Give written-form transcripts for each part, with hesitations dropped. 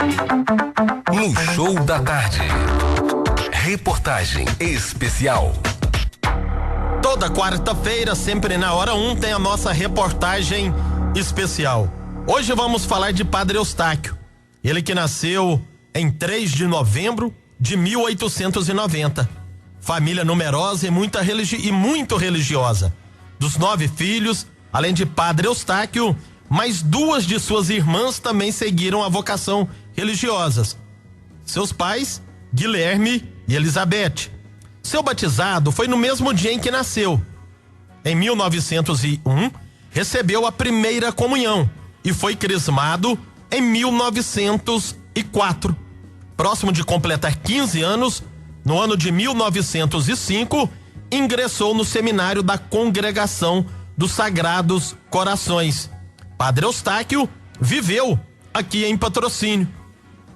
No Show da Tarde. Reportagem especial. Toda quarta-feira, sempre na hora 1, tem a nossa reportagem especial. Hoje vamos falar de Padre Eustáquio. Ele que nasceu em 3 de novembro de 1890. Família numerosa e muito religiosa. Dos 9 filhos, além de Padre Eustáquio, mais 2 de suas irmãs também seguiram a vocação religiosas. Seus pais, Guilherme e Elizabeth. Seu batizado foi no mesmo dia em que nasceu. Em 1901, recebeu a primeira comunhão e foi crismado em 1904. Próximo de completar 15 anos, no ano de 1905, ingressou no seminário da Congregação dos Sagrados Corações. Padre Eustáquio viveu aqui em Patrocínio.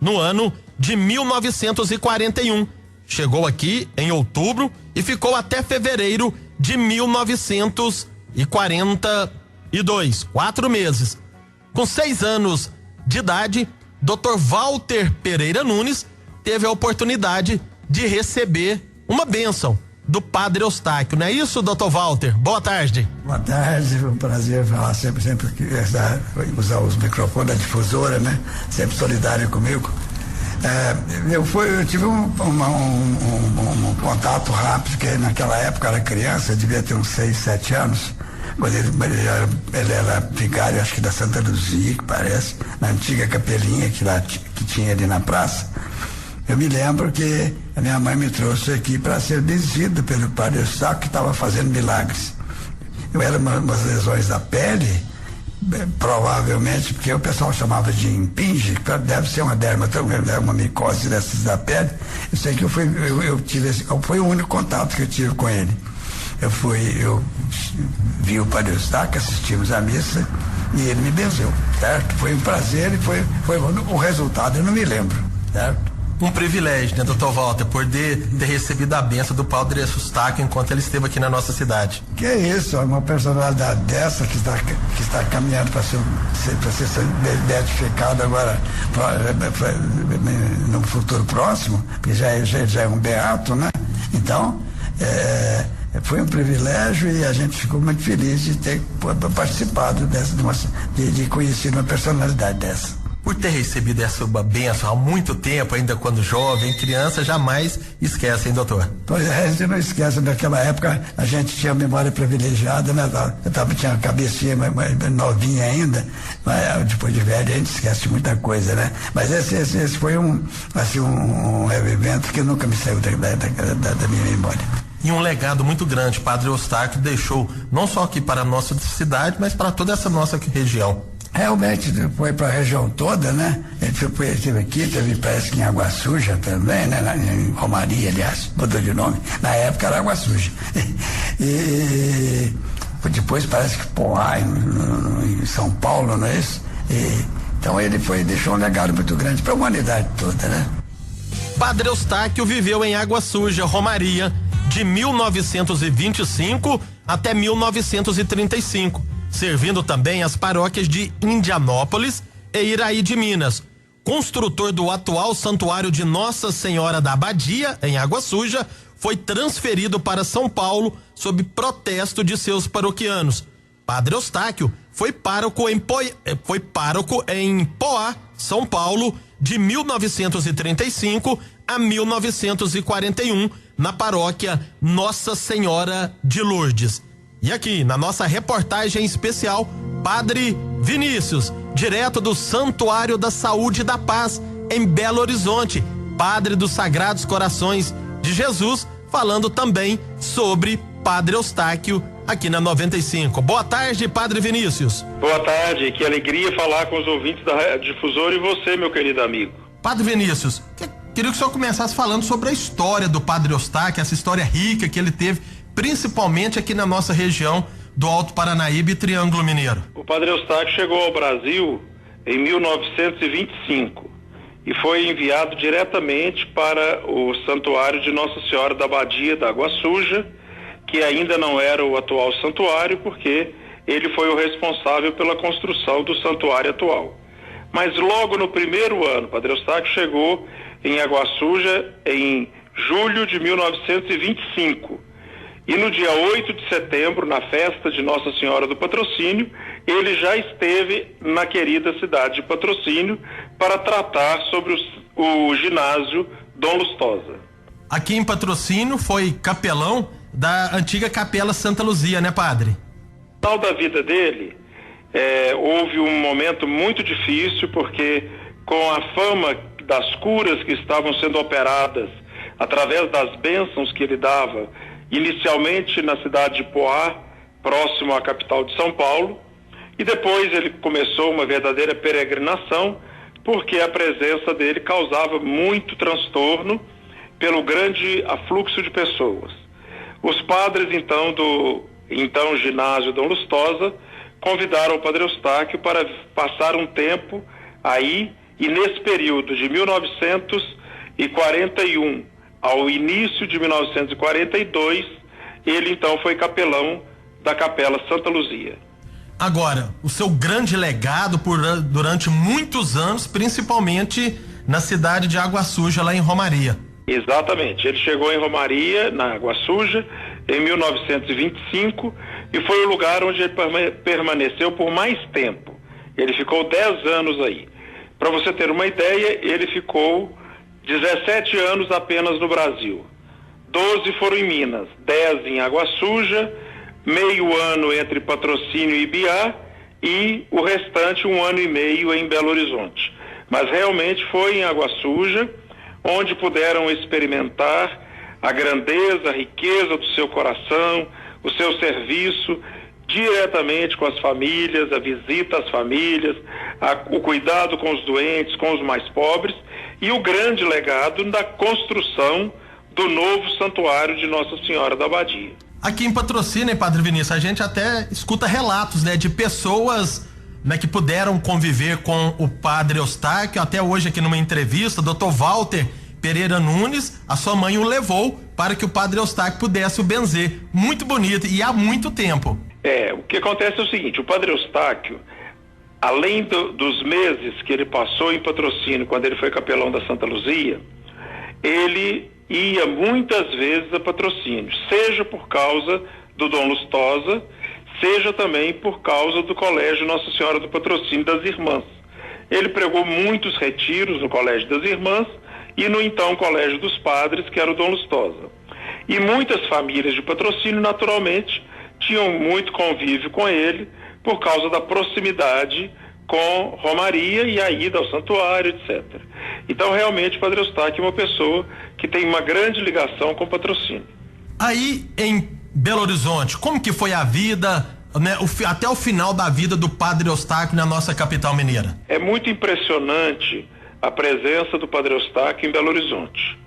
No ano de 1941, chegou aqui em outubro e ficou até fevereiro de 1942, 4 meses. Com 6 anos de idade, Dr. Walter Pereira Nunes teve a oportunidade de receber uma bênção do Padre Eustáquio, não é isso, Dr. Walter? Boa tarde. Boa tarde, foi um prazer falar sempre que usar os microfones da difusora, né? Sempre solidário comigo. Eu tive um contato rápido, porque naquela época eu era criança, eu devia ter uns 6, 7 anos, quando ele era vigário, acho que da Santa Luzia, que parece, na antiga capelinha que tinha ali na praça. Eu me lembro que a minha mãe me trouxe aqui para ser benzido pelo Padre Eustáquio, que estava fazendo milagres. Eu era umas lesões da pele, provavelmente, porque o pessoal chamava de impinge, que deve ser uma uma micose dessas da pele. Eu sei que foi o único contato que eu tive com ele. Eu vi o Padre Eustáquio, assistimos à missa e ele me benzeu, certo? Foi um prazer e foi o resultado, eu não me lembro, certo? Um privilégio, né, Dr. Walter, poder ter recebido a benção do Padre Eustáquio enquanto ele esteve aqui na nossa cidade. Que isso, uma personalidade dessa que está caminhando para ser beatificado agora no futuro próximo, que já é um beato, né? Então, foi um privilégio e a gente ficou muito feliz de ter participado de conhecer uma personalidade dessa. Por ter recebido essa bênção há muito tempo, ainda quando jovem, criança, jamais esquece, hein, doutor? Pois é, a gente não esquece. Naquela época a gente tinha memória privilegiada, né? Tinha a cabecinha mais novinha ainda, mas depois de velho a gente esquece muita coisa, né? Mas esse foi um evento que nunca me saiu da minha memória. E um legado muito grande, Padre Eustáquio deixou, não só aqui para a nossa cidade, mas para toda essa nossa região. Realmente foi para a região toda, né? Ele esteve aqui, parece que em Água Suja também, né? Em Romaria, aliás, mudou de nome. Na época era Água Suja. E depois parece que Poá, em São Paulo, não é isso? Então ele deixou um legado muito grande para a humanidade toda, né? Padre Eustáquio viveu em Água Suja, Romaria, de 1925 até 1935. Servindo também as paróquias de Indianópolis e Iraí de Minas. Construtor do atual Santuário de Nossa Senhora da Abadia, em Água Suja, foi transferido para São Paulo sob protesto de seus paroquianos. Padre Eustáquio foi pároco em Poá, São Paulo, de 1935 a 1941, na paróquia Nossa Senhora de Lourdes. E aqui, na nossa reportagem especial, Padre Vinícius, direto do Santuário da Saúde e da Paz, em Belo Horizonte, Padre dos Sagrados Corações de Jesus, falando também sobre Padre Eustáquio, aqui na 95. Boa tarde, Padre Vinícius. Boa tarde, que alegria falar com os ouvintes da Difusora e você, meu querido amigo. Padre Vinícius, queria que o senhor começasse falando sobre a história do Padre Eustáquio, essa história rica que ele teve, principalmente aqui na nossa região do Alto Paranaíba e Triângulo Mineiro. O Padre Eustáquio chegou ao Brasil em 1925 e foi enviado diretamente para o Santuário de Nossa Senhora da Abadia da Água Suja, que ainda não era o atual santuário, porque ele foi o responsável pela construção do santuário atual. Mas logo no primeiro ano, Padre Eustáquio chegou em Água Suja em julho de 1925. E no dia 8 de setembro, na festa de Nossa Senhora do Patrocínio, ele já esteve na querida cidade de Patrocínio para tratar sobre o ginásio Dom Lustosa. Aqui em Patrocínio foi capelão da antiga Capela Santa Luzia, né, padre? No final da vida dele, houve um momento muito difícil, porque com a fama das curas que estavam sendo operadas através das bênçãos que ele dava, inicialmente na cidade de Poá, próximo à capital de São Paulo, e depois ele começou uma verdadeira peregrinação, porque a presença dele causava muito transtorno pelo grande afluxo de pessoas. Os padres, então, do ginásio Dom Lustosa, convidaram o Padre Eustáquio para passar um tempo aí, e nesse período de 1941 ao início de 1942, ele então foi capelão da Capela Santa Luzia. Agora, o seu grande legado durante muitos anos, principalmente na cidade de Água Suja, lá em Romaria. Exatamente, ele chegou em Romaria, na Água Suja, em 1925, e foi o lugar onde ele permaneceu por mais tempo. Ele ficou 10 anos aí. Para você ter uma ideia, ele ficou 17 anos apenas no Brasil. 12 foram em Minas, 10 em Água Suja, meio ano entre Patrocínio e Ibiá, e o restante 1 ano e meio em Belo Horizonte. Mas realmente foi em Água Suja onde puderam experimentar a grandeza, a riqueza do seu coração, o seu serviço diretamente com as famílias, a visita às famílias, o cuidado com os doentes, com os mais pobres, e o grande legado da construção do novo santuário de Nossa Senhora da Abadia. Aqui em Patrocínio, Padre Vinícius, a gente até escuta relatos, né, de pessoas, né, que puderam conviver com o Padre Eustáquio. Até hoje aqui numa entrevista, o Dr. Walter Pereira Nunes, a sua mãe o levou para que o Padre Eustáquio pudesse o benzer. Muito bonito, e há muito tempo. O que acontece é o seguinte: o Padre Eustáquio, além dos meses que ele passou em Patrocínio, quando ele foi capelão da Santa Luzia, ele ia muitas vezes a Patrocínio, seja por causa do Dom Lustosa, seja também por causa do Colégio Nossa Senhora do Patrocínio das Irmãs. Ele pregou muitos retiros no Colégio das Irmãs e no então Colégio dos Padres, que era o Dom Lustosa. E muitas famílias de Patrocínio, naturalmente, tinham muito convívio com ele por causa da proximidade com Romaria e a ida ao santuário, etc. Então, realmente, o Padre Eustáquio é uma pessoa que tem uma grande ligação com o Patrocínio. Aí, em Belo Horizonte, como que foi a vida, né, até o final da vida do Padre Eustáquio na nossa capital mineira? É muito impressionante a presença do Padre Eustáquio em Belo Horizonte.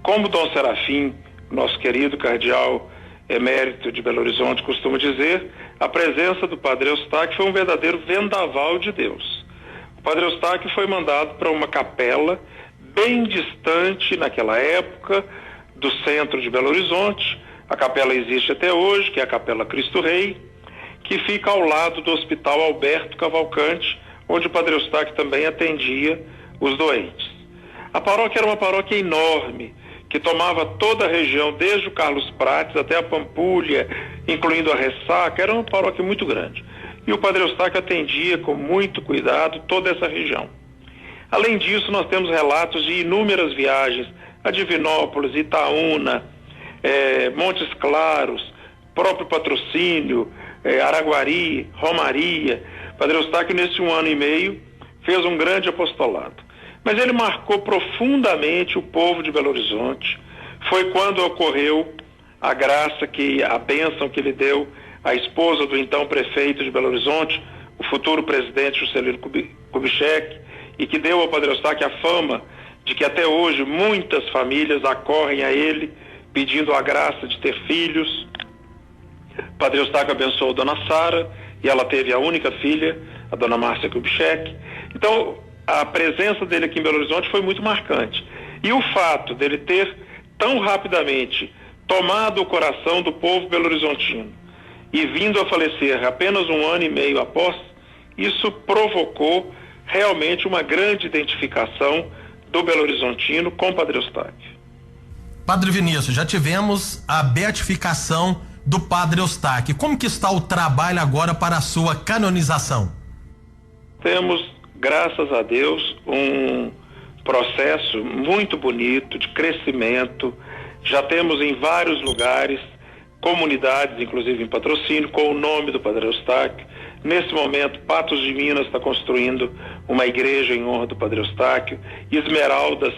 Como Dom Serafim, nosso querido cardeal emérito de Belo Horizonte, costuma dizer, a presença do Padre Eustáquio foi um verdadeiro vendaval de Deus. O Padre Eustáquio foi mandado para uma capela bem distante, naquela época, do centro de Belo Horizonte. A capela existe até hoje, que é a Capela Cristo Rei, que fica ao lado do Hospital Alberto Cavalcante, onde o Padre Eustáquio também atendia os doentes. A paróquia era uma paróquia enorme, que tomava toda a região, desde o Carlos Prates até a Pampulha, incluindo a Ressaca. Era uma paróquia muito grande. E o Padre Eustáquio atendia com muito cuidado toda essa região. Além disso, nós temos relatos de inúmeras viagens a Divinópolis, Itaúna, Montes Claros, próprio Patrocínio, Araguari, Romaria. O Padre Eustáquio, nesse 1 ano e meio, fez um grande apostolado. Mas ele marcou profundamente o povo de Belo Horizonte. Foi quando ocorreu a graça, a bênção que ele deu à esposa do então prefeito de Belo Horizonte, o futuro presidente Juscelino Kubitschek, e que deu ao Padre Eustáquio a fama de que até hoje muitas famílias acorrem a ele pedindo a graça de ter filhos. O Padre Eustáquio abençoou a Dona Sara, e ela teve a única filha, a Dona Márcia Kubitschek. Então, a presença dele aqui em Belo Horizonte foi muito marcante. E o fato dele ter tão rapidamente tomado o coração do povo belo-horizontino e vindo a falecer apenas 1 ano e meio após, isso provocou realmente uma grande identificação do Belo Horizontino com Padre Eustáquio. Padre Vinícius, já tivemos a beatificação do Padre Eustáquio. Como que está o trabalho agora para a sua canonização? Temos, graças a Deus, um processo muito bonito de crescimento. Já temos em vários lugares comunidades, inclusive em Patrocínio, com o nome do Padre Eustáquio. Nesse momento, Patos de Minas está construindo uma igreja em honra do Padre Eustáquio. Esmeraldas,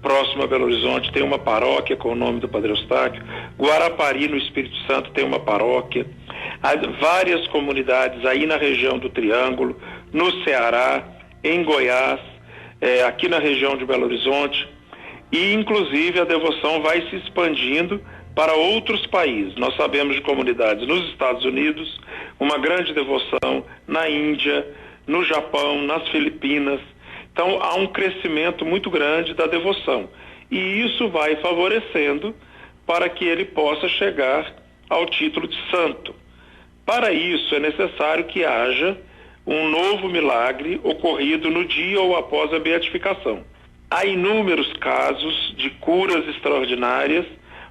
próximo a Belo Horizonte, tem uma paróquia com o nome do Padre Eustáquio. Guarapari, no Espírito Santo, tem uma paróquia. Há várias comunidades aí na região do Triângulo, no Ceará, em Goiás, aqui na região de Belo Horizonte. E, inclusive, a devoção vai se expandindo para outros países. Nós sabemos de comunidades nos Estados Unidos, uma grande devoção na Índia, no Japão, nas Filipinas. Então, há um crescimento muito grande da devoção. E isso vai favorecendo para que ele possa chegar ao título de santo. Para isso, é necessário que haja um novo milagre ocorrido no dia ou após a beatificação. Há inúmeros casos de curas extraordinárias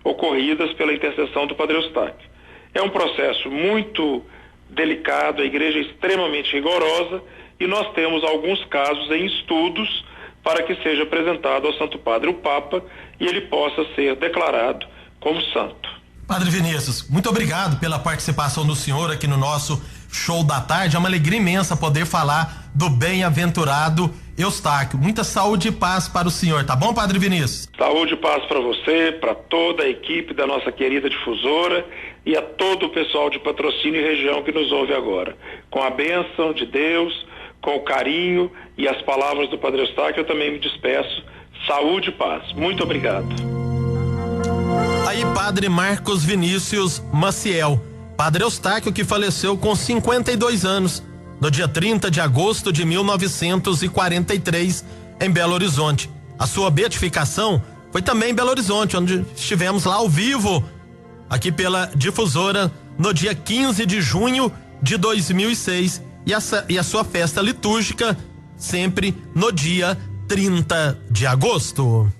ocorridas pela intercessão do Padre Eustáquio. É um processo muito delicado, a igreja é extremamente rigorosa e nós temos alguns casos em estudos para que seja apresentado ao Santo Padre, o Papa, e ele possa ser declarado como santo. Padre Vinícius, muito obrigado pela participação do senhor aqui no nosso Show da Tarde. É uma alegria imensa poder falar do bem-aventurado Eustáquio. Muita saúde e paz para o senhor, tá bom, Padre Vinícius? Saúde e paz para você, para toda a equipe da nossa querida difusora e a todo o pessoal de Patrocínio e região que nos ouve agora. Com a bênção de Deus, com o carinho e as palavras do Padre Eustáquio, eu também me despeço. Saúde e paz. Muito obrigado. Aí, Padre Marcos Vinícius Maciel, Padre Eustáquio, que faleceu com 52 anos, no dia 30 de agosto de 1943, em Belo Horizonte. A sua beatificação foi também em Belo Horizonte, onde estivemos lá ao vivo, aqui pela difusora, no dia 15 de junho de 2006, e a sua festa litúrgica sempre no dia 30 de agosto.